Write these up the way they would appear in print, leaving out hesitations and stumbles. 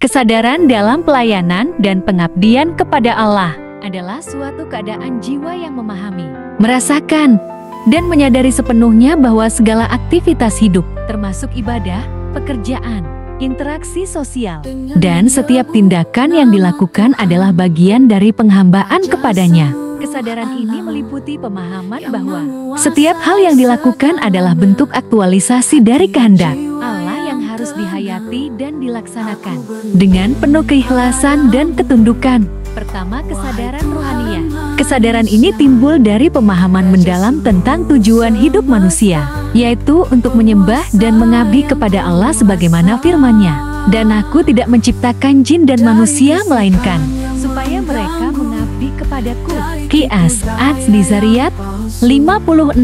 Kesadaran dalam pelayanan dan pengabdian kepada Allah adalah suatu keadaan jiwa yang memahami, merasakan, dan menyadari sepenuhnya bahwa segala aktivitas hidup, termasuk ibadah, pekerjaan, interaksi sosial, dan setiap tindakan yang dilakukan adalah bagian dari penghambaan kepadanya. Kesadaran ini meliputi pemahaman bahwa setiap hal yang dilakukan adalah bentuk aktualisasi dari kehendak Allah yang harus dihayati dan dilaksanakan dengan penuh keikhlasan dan ketundukan. Pertama, kesadaran rohaniah. Kesadaran ini timbul dari pemahaman mendalam tentang tujuan hidup manusia, yaitu untuk menyembah dan mengabdi kepada Allah sebagaimana firman-Nya. Dan Aku tidak menciptakan jin dan manusia melainkan supaya mereka mengabdi kepadaku. Qiyas Az-Zariyat 56.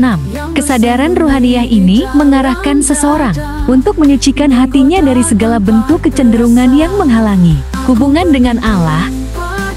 Kesadaran rohaniah ini mengarahkan seseorang untuk menyucikan hatinya dari segala bentuk kecenderungan yang menghalangi hubungan dengan Allah.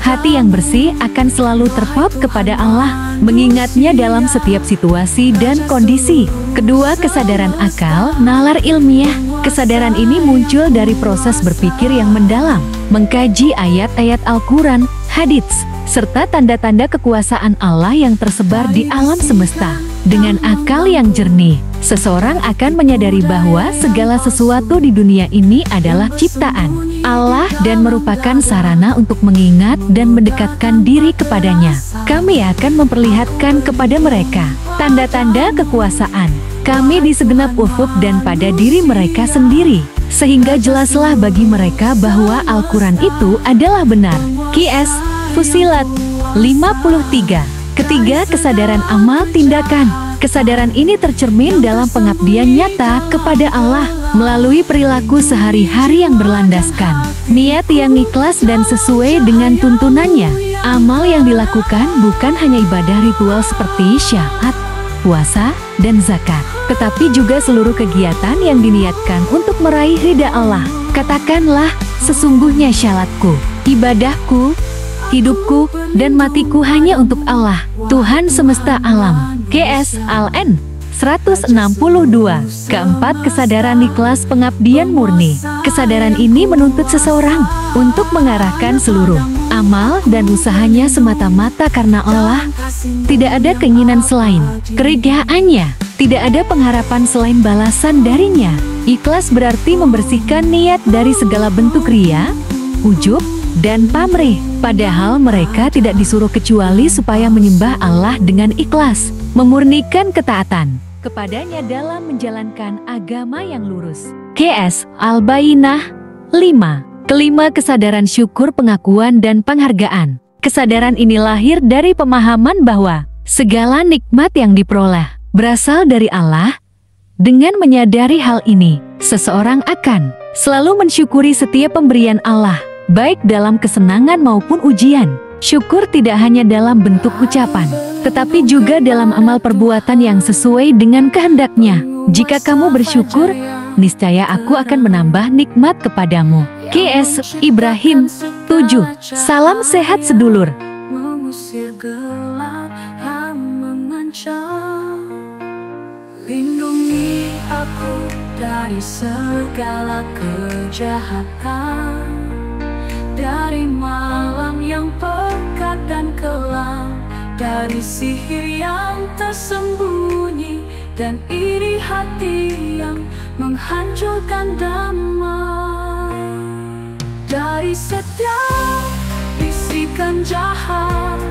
Hati yang bersih akan selalu terpaut kepada Allah, mengingatnya dalam setiap situasi dan kondisi. Kedua, kesadaran akal, nalar ilmiah. Kesadaran ini muncul dari proses berpikir yang mendalam, mengkaji ayat-ayat Al-Quran, hadits, serta tanda-tanda kekuasaan Allah yang tersebar di alam semesta. Dengan akal yang jernih, seseorang akan menyadari bahwa segala sesuatu di dunia ini adalah ciptaan Allah dan merupakan sarana untuk mengingat dan mendekatkan diri kepadanya. Kami akan memperlihatkan kepada mereka tanda-tanda kekuasaan Kami di segenap ufuk dan pada diri mereka sendiri, sehingga jelaslah bagi mereka bahwa Al-Quran itu adalah benar. Qiyas Fussilat 53. Ketiga, kesadaran amal tindakan. Kesadaran ini tercermin dalam pengabdian nyata kepada Allah melalui perilaku sehari-hari yang berlandaskan niat yang ikhlas dan sesuai dengan tuntunannya. Amal yang dilakukan bukan hanya ibadah ritual seperti syahadat, puasa, dan zakat, tetapi juga seluruh kegiatan yang diniatkan untuk meraih ridha Allah. Katakanlah, sesungguhnya syalatku, ibadahku, hidupku, dan matiku hanya untuk Allah, Tuhan semesta alam. Qiyas Al-An 162. Keempat, kesadaran ikhlas pengabdian murni. Kesadaran ini menuntut seseorang untuk mengarahkan seluruh amal dan usahanya semata-mata karena Allah. Tidak ada keinginan selain keridhaannya, tidak ada pengharapan selain balasan darinya. Ikhlas berarti membersihkan niat dari segala bentuk riya, ujub, dan pamrih. Padahal mereka tidak disuruh kecuali supaya menyembah Allah dengan ikhlas, memurnikan ketaatan kepadanya dalam menjalankan agama yang lurus. Qiyas Al-Bayyinah 5. Kelima, kesadaran syukur, pengakuan, dan penghargaan. Kesadaran ini lahir dari pemahaman bahwa segala nikmat yang diperoleh berasal dari Allah. Dengan menyadari hal ini, seseorang akan selalu mensyukuri setiap pemberian Allah, baik dalam kesenangan maupun ujian. Syukur tidak hanya dalam bentuk ucapan, tetapi juga dalam amal perbuatan yang sesuai dengan kehendaknya. Jika kamu bersyukur, niscaya Aku akan menambah nikmat kepadamu. Qiyas Ibrahim 7. Salam sehat sedulur. Mengusir gelap yang mengancam, lindungi aku dari segala kejahatan, dari malam yang pekat dan kelam, dari sihir yang tersembunyi, dan iri hati yang menghancurkan damai, dari setiap bisikan jahat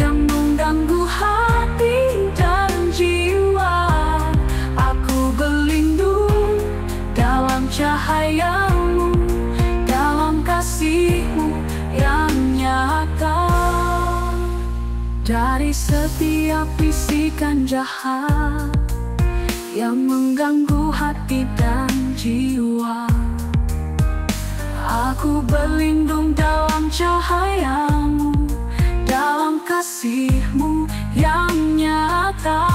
yang mengganggu hati dan jiwa. Aku berlindung dalam cahayamu, dalam kasihmu yang nyata, dari setiap bisikan jahat yang mengganggu hati dan jiwa. Aku berlindung dalam cahayamu, dalam kasihmu yang nyata.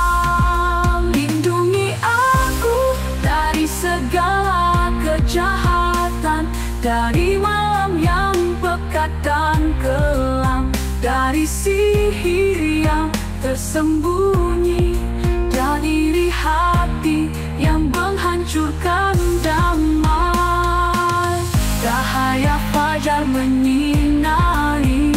Lindungi aku dari segala kejahatan, dari malam yang pekat dan kelam, dari sihir yang tersembunyi, dan iri hati yang menghancurkan damai, Cahaya fajar menyinari,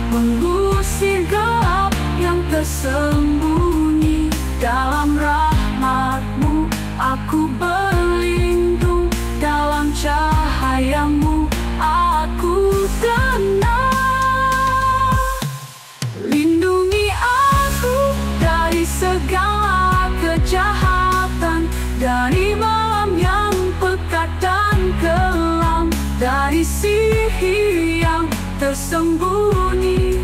mengusir gelap yang tersembunyi. Dalam rahmat-Mu aku berlindung, dalam cahaya-Mu aku tenang. Lindungi aku dari segala kejahatan, dari malam yang pekat dan kelam, dari sihir yang tersembunyi,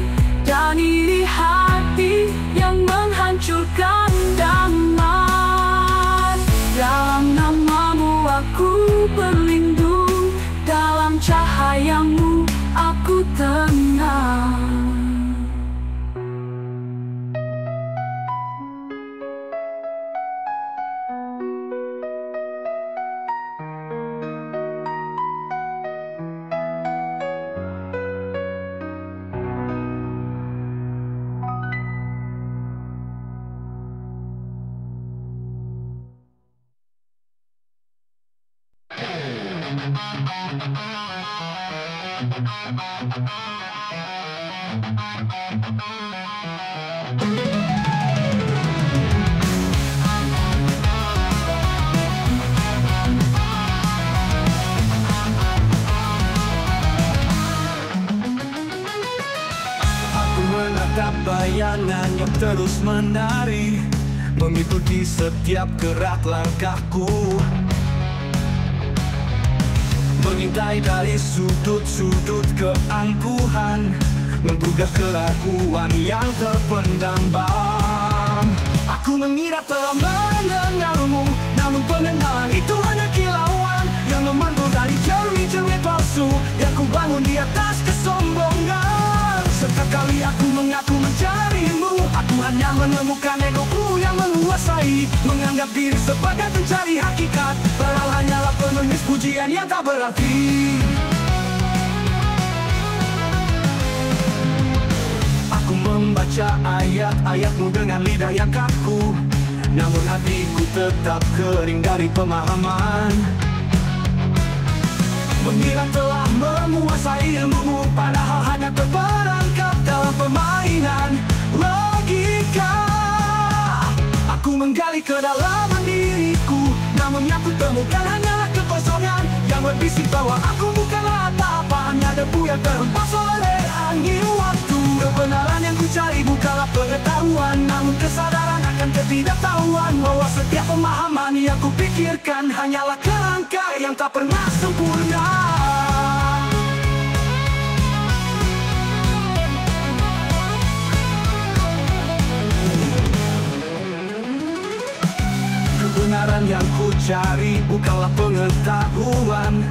dan iri hati yang menghancurkan damai. Dalam nama-Mu aku berlindung, dalam cahaya-Mu aku tenang. Aku menatap bayangan yang terus menari, mengikuti setiap gerak langkahku, mengintai dari sudut-sudut keangkuhan, menggugah keraguan yang terpendam bam. Aku mengira telah mengenalmu, namun pengenalan itu hanya kilauan yang memantul dari cermin-cermin palsu yang ku bangun di atas kesombongan. Sekali aku mengaku mencarimu, aku hanya menemukan egoku yang menguasai, menganggap diri sebagai pencari hakikat, padahal hanyalah penulis pujian yang tak berarti. Aku membaca ayat-ayat-Mu dengan lidah yang kaku, namun hatiku tetap kering dari pemahaman. Mengira telah menguasai ilmu-Mu, padahal hanya terperangkap dalam permainan logika. Aku menggali kedalaman diriku, namun yang ku temukan hanyalah kekosongan yang berbisik bahwa aku bukanlah apa-apa, hanya debu yang terhempas oleh angin waktu. Kebenaran yang ku cari bukanlah pengetahuan, namun kesadaran akan ketidaktahuan, bahwa setiap pemahaman yang ku pikirkan hanyalah kerangka yang tak pernah sempurna. Kebenaran yang ku cari bukanlah pengetahuan,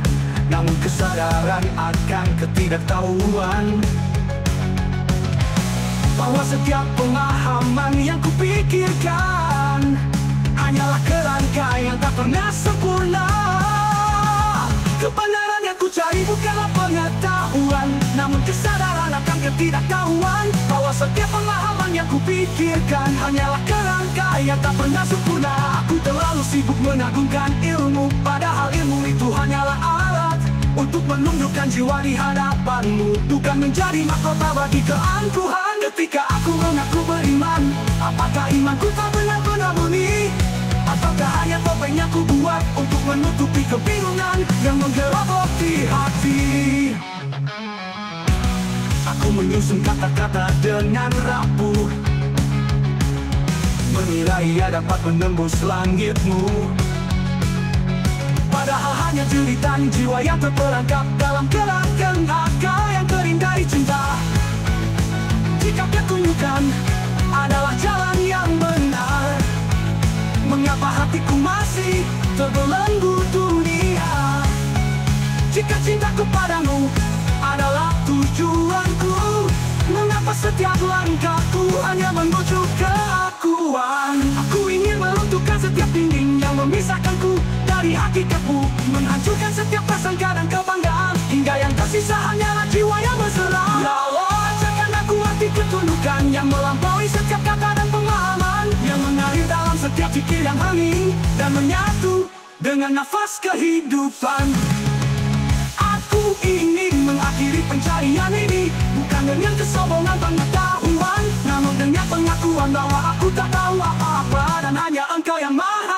namun kesadaran akan ketidaktahuan, bahwa setiap pemahaman yang kupikirkan hanyalah kerangka yang tak pernah sempurna. Kebenaran yang ku cari bukanlah pengetahuan, namun kesadaran akan ketidaktahuan, bahwa setiap pemahaman yang kupikirkan hanyalah kerangka yang tak pernah sempurna. Aku terlalu sibuk mengagungkan ilmu, padahal ilmu itu hanyalah alat untuk menundukkan jiwa di hadapan-Mu, bukan menjadi mahkota bagi keangkuhan. Ketika aku mengaku beriman, apakah imanku tak benar-benar murni? Ataukah hanya topeng yang ku buat untuk menutupi kebingungan yang menggerogoti hati? Aku menyusun kata-kata dengan rapuh, mengira ia dapat menembus langit-Mu, padahal hanya jeritan jiwa yang terperangkap dalam kerangka naga yang kering dari cinta. Jika ketunjukan adalah jalan yang benar, mengapa hatiku masih terbelenggu dunia? Jika cintaku padamu adalah tujuanku, mengapa setiap langkahku hanya menuju keakuan? Aku ingin meruntuhkan setiap dinding yang memisahkanku dari hakikatmu, menghancurkan setiap prasangka dan kebanggaan, hingga yang tersisa hanyalah jiwa yang berserah. Ya Allah, ajarkan aku arti ketundukan yang melampaui setiap kata dan pengalaman, yang mengalir dalam setiap fikir yang hening dan menyatu dengan nafas kehidupan. Aku Aku ingin mengakhiri pencarian ini, bukan dengan kesombongan pengetahuan, namun dengan pengakuan bahwa aku tak tahu apa-apa dan hanya Engkau yang maha